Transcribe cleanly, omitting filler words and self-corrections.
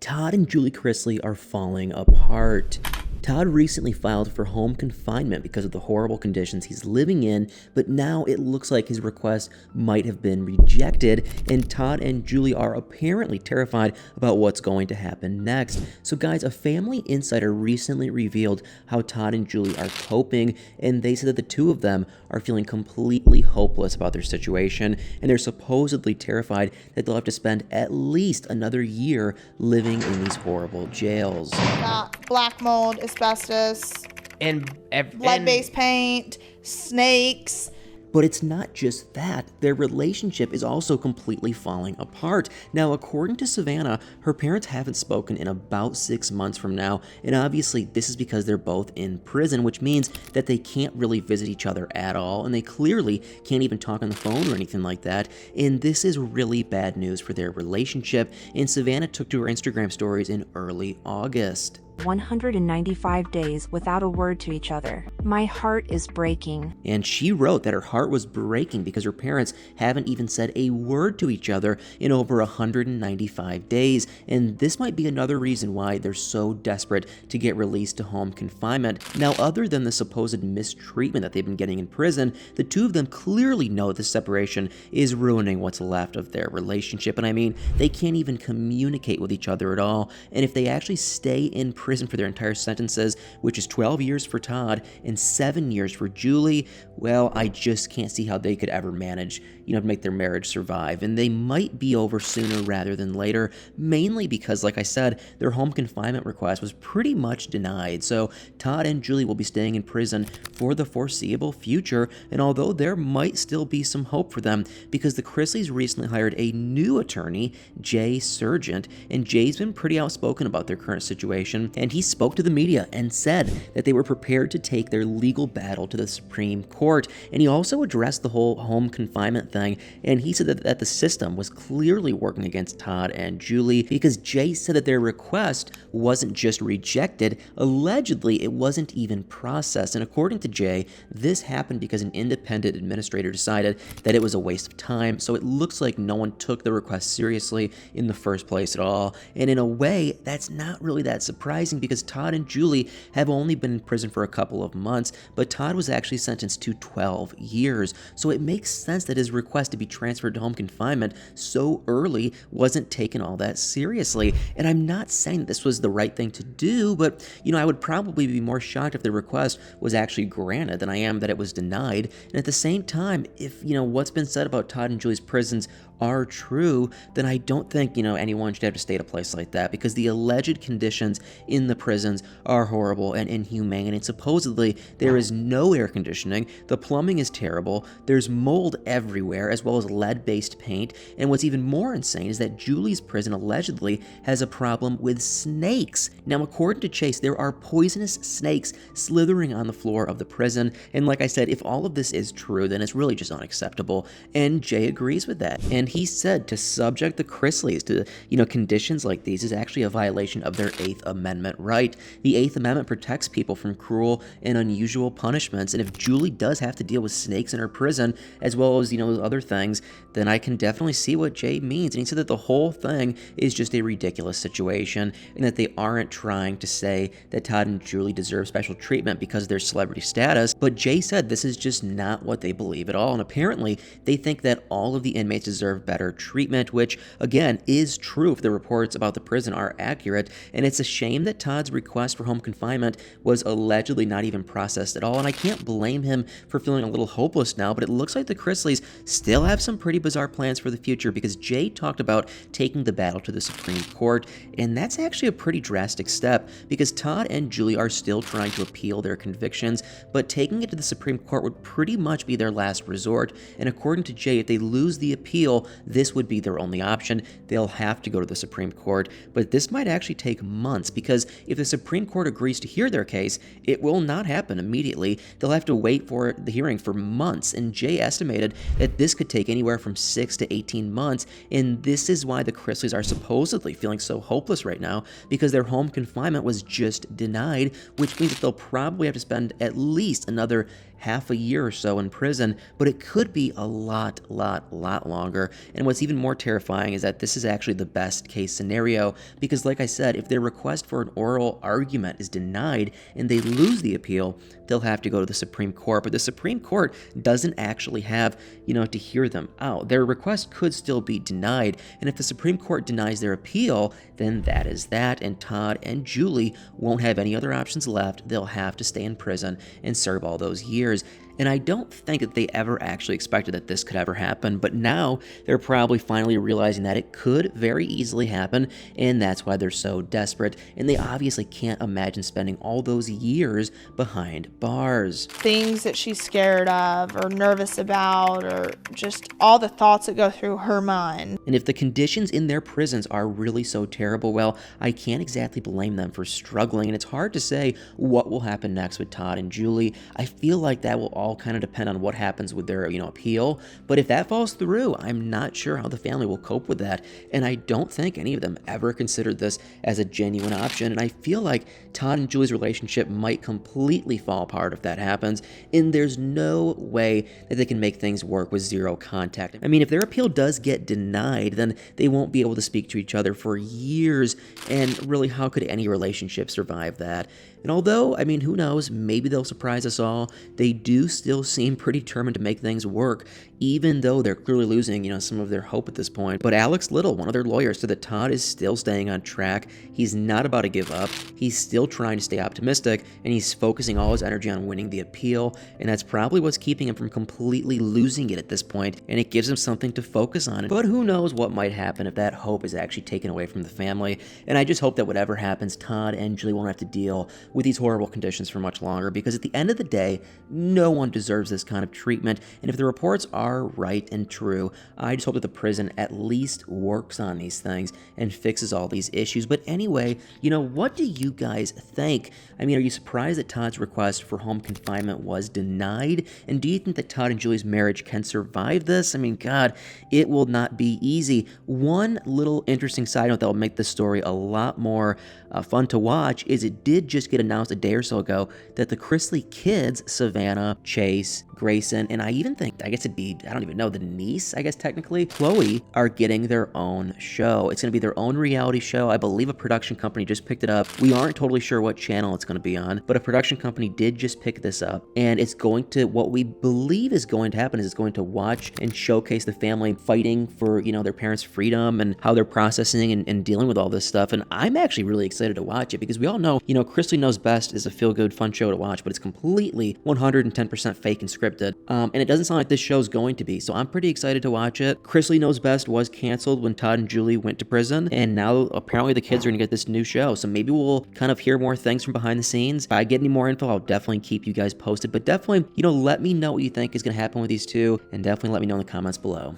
Todd and Julie Chrisley are falling apart. Todd recently filed for home confinement because of the horrible conditions he's living in, but now it looks like his request might have been rejected, and Todd and Julie are apparently terrified about what's going to happen next. So guys, a family insider recently revealed how Todd and Julie are coping, and they said that the two of them are feeling completely hopeless about their situation, and they're supposedly terrified that they'll have to spend at least another year living in these horrible jails. Black mold, asbestos, and lead-based paint, snakes. But it's not just that. Their relationship is also completely falling apart. Now, according to Savannah, her parents haven't spoken in about 6 months from now, and obviously this is because they're both in prison, which means that they can't really visit each other at all, and they clearly can't even talk on the phone or anything like that, and this is really bad news for their relationship, and Savannah took to her Instagram stories in early August. 195 days without a word to each other. My heart is breaking. And she wrote that her heart was breaking because her parents haven't even said a word to each other in over 195 days. And this might be another reason why they're so desperate to get released to home confinement. Now, other than the supposed mistreatment that they've been getting in prison, the two of them clearly know this separation is ruining what's left of their relationship. And I mean, they can't even communicate with each other at all. And if they actually stay in prison for their entire sentences, which is 12 years for Todd and 7 years for Julie, well, I just can't see how they could ever manage, to make their marriage survive. And they might be over sooner rather than later, mainly because, like I said, their home confinement request was pretty much denied. So Todd and Julie will be staying in prison for the foreseeable future. And although there might still be some hope for them, because the Chrisleys recently hired a new attorney, Jay Sargent, and Jay's been pretty outspoken about their current situation. And he spoke to the media and said that they were prepared to take their legal battle to the Supreme Court. And he also addressed the whole home confinement thing, and he said that the system was clearly working against Todd and Julie because Jay said that their request wasn't just rejected, allegedly it wasn't even processed. And according to Jay, this happened because an independent administrator decided that it was a waste of time, so it looks like no one took the request seriously in the first place at all. And in a way, that's not really that surprising because Todd and Julie have only been in prison for a couple of months, but Todd was actually sentenced to 12 years. So it makes sense that his request to be transferred to home confinement so early wasn't taken all that seriously. And I'm not saying this was the right thing to do, but I would probably be more shocked if the request was actually granted than I am that it was denied. And at the same time, if what's been said about Todd and Julie's prisons are true, then I don't think, anyone should have to stay at a place like that because the alleged conditions in the prisons are horrible and inhumane, and supposedly there is no air conditioning, the plumbing is terrible, there's mold everywhere, as well as lead-based paint, and what's even more insane is that Julie's prison allegedly has a problem with snakes. Now, according to Chase, there are poisonous snakes slithering on the floor of the prison, and like I said, if all of this is true, then it's really just unacceptable, and Jay agrees with that. And he said to subject the Chrisleys to, conditions like these is actually a violation of their 8th Amendment right. The 8th Amendment protects people from cruel and unusual punishments, and if Julie does have to deal with snakes in her prison, as well as, other things, then I can definitely see what Jay means. And he said that the whole thing is just a ridiculous situation, and that they aren't trying to say that Todd and Julie deserve special treatment because of their celebrity status, but Jay said this is just not what they believe at all, and apparently they think that all of the inmates deserve better treatment, which again is true if the reports about the prison are accurate. And it's a shame that Todd's request for home confinement was allegedly not even processed at all, and I can't blame him for feeling a little hopeless now, but it looks like the Chrisleys still have some pretty bizarre plans for the future because Jay talked about taking the battle to the Supreme Court, and that's actually a pretty drastic step because Todd and Julie are still trying to appeal their convictions, but taking it to the Supreme Court would pretty much be their last resort. And according to Jay, if they lose the appeal, this would be their only option. They'll have to go to the Supreme Court, but this might actually take months because if the Supreme Court agrees to hear their case, it will not happen immediately. They'll have to wait for the hearing for months, and Jay estimated that this could take anywhere from 6 to 18 months, and this is why the Chrisleys are supposedly feeling so hopeless right now because their home confinement was just denied, which means that they'll probably have to spend at least another half a year or so in prison, but it could be a lot longer. And what's even more terrifying is that this is actually the best case scenario, because like I said, if their request for an oral argument is denied and they lose the appeal, they'll have to go to the Supreme Court. But the Supreme Court doesn't actually have, to hear them out. Their request could still be denied. And if the Supreme Court denies their appeal, then that is that. And Todd and Julie won't have any other options left. They'll have to stay in prison and serve all those years. And I don't think that they ever actually expected that this could ever happen, but now they're probably finally realizing that it could very easily happen, and that's why they're so desperate, and they obviously can't imagine spending all those years behind bars. Things that she's scared of or nervous about, or just all the thoughts that go through her mind. And if the conditions in their prisons are really so terrible, well, I can't exactly blame them for struggling, and it's hard to say what will happen next with Todd and Julie. I feel like that will all kind of depend on what happens with their, appeal. But if that falls through, I'm not sure how the family will cope with that. And I don't think any of them ever considered this as a genuine option. And I feel like Todd and Julie's relationship might completely fall apart if that happens. And there's no way that they can make things work with zero contact. I mean, if their appeal does get denied, then they won't be able to speak to each other for years. And really, how could any relationship survive that? And although, who knows, maybe they'll surprise us all, they do still seem pretty determined to make things work, even though they're clearly losing, some of their hope at this point. But Alex Little, one of their lawyers, said that Todd is still staying on track. He's not about to give up. He's still trying to stay optimistic, and he's focusing all his energy on winning the appeal, and that's probably what's keeping him from completely losing it at this point, and it gives him something to focus on. But who knows what might happen if that hope is actually taken away from the family, and I just hope that whatever happens, Todd and Julie won't have to deal with these horrible conditions for much longer, because at the end of the day, no one deserves this kind of treatment, and if the reports are right and true, I just hope that the prison at least works on these things and fixes all these issues. But anyway, what do you guys think? Are you surprised that Todd's request for home confinement was denied? And do you think that Todd and Julie's marriage can survive this? God, it will not be easy. One little interesting side note that will make this story a lot more fun to watch is it did just get announced a day or so ago that the Chrisley kids, Savannah, Chase, Grayson, and I don't even know, the niece, technically, Chloe, are getting their own show. It's going to be their own reality show. I believe a production company just picked it up. We aren't totally sure what channel it's going to be on, but a production company did just pick this up, and it's going to, what we believe is going to happen is it's going to watch and showcase the family fighting for, their parents' freedom and how they're processing and dealing with all this stuff, and I'm actually really excited to watch it, because we all know, Chrisley Knows Best is a feel-good, fun show to watch, but it's completely 110% fake and scripted. And it doesn't sound like this show's going to be, so I'm pretty excited to watch it. Chrisley Knows Best was canceled when Todd and Julie went to prison, and now apparently the kids are going to get this new show, so maybe we'll kind of hear more things from behind the scenes. If I get any more info, I'll definitely keep you guys posted, but definitely, let me know what you think is going to happen with these two, and definitely let me know in the comments below.